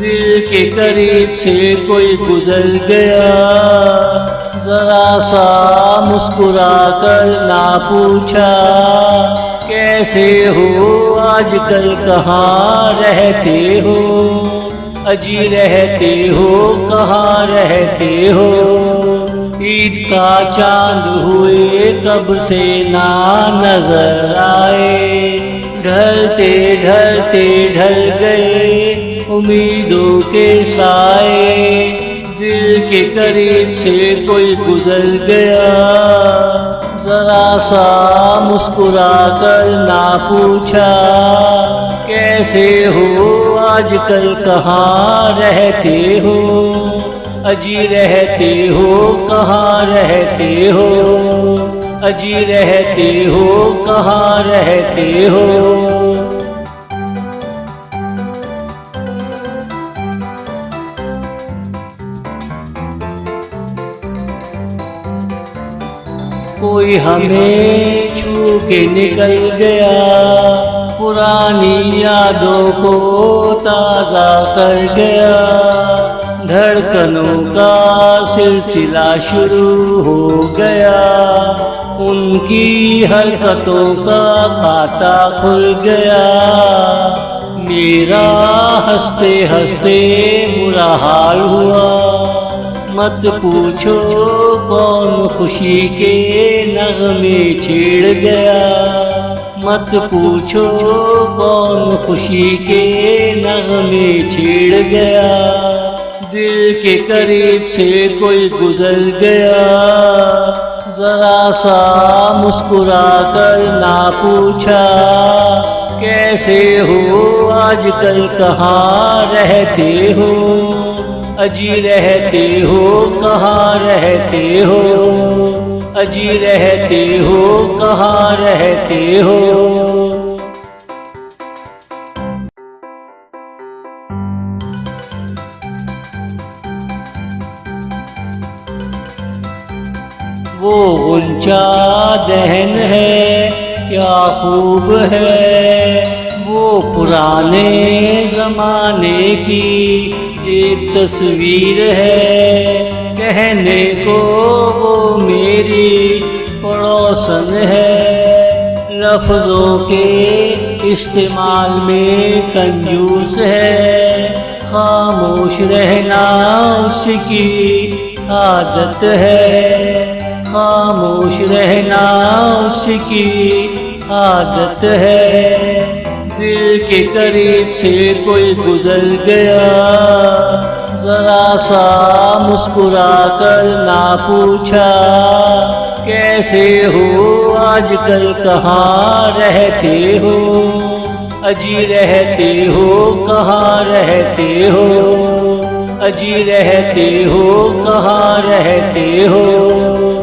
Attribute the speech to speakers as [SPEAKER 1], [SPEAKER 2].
[SPEAKER 1] दिल के करीब से कोई गुजर गया, जरा सा मुस्कुरा कर ना पूछा कैसे हो आजकल कहाँ रहते हो, अजी रहते हो कहाँ रहते हो। ईद का चांद हुए कब से ना नजर आए, ढलते ढलते ढल गए उम्मीदों के साए। दिल के करीब से कोई गुजर गया, जरा सा मुस्कुरा कर ना पूछा कैसे हो आजकल कहाँ रहते हो, अजी रहते हो कहाँ रहते हो, अजी रहते हो कहाँ रहते हो। कोई हमें छू के निकल गया, पुरानी यादों को ताज़ा कर गया। धड़कनों का सिलसिला शुरू हो गया, उनकी हरकतों का खाता खुल गया। मेरा हंसते हंसते बुरा हाल हुआ, मत पूछो कौन खुशी के नगमे छेड़ गया, मत पूछो कौन खुशी के नगमे छेड़ गया। दिल के करीब से कोई गुजर गया, जरा सा मुस्कुरा कर ना पूछा कैसे हो आजकल कहाँ रहते हो, अजी रहते हो कहाँ रहते हो, अजी रहते हो कहाँ रहते हो। वो गुंचा दहन है क्या खूब है, वो पुराने ज़माने की एक तस्वीर है। कहने को वो मेरी पड़ोसन है, लफ्ज़ों के इस्तेमाल में कंजूस है। खामोश रहना उसकी आदत है, खामोश रहना उसकी आदत है। दिल के करीब से कोई गुजर गया, जरा सा मुस्कुरा कर ना पूछा कैसे हो आजकल कहाँ रहते हो, अजी रहते हो कहाँ रहते हो, अजी रहते हो कहाँ रहते हो।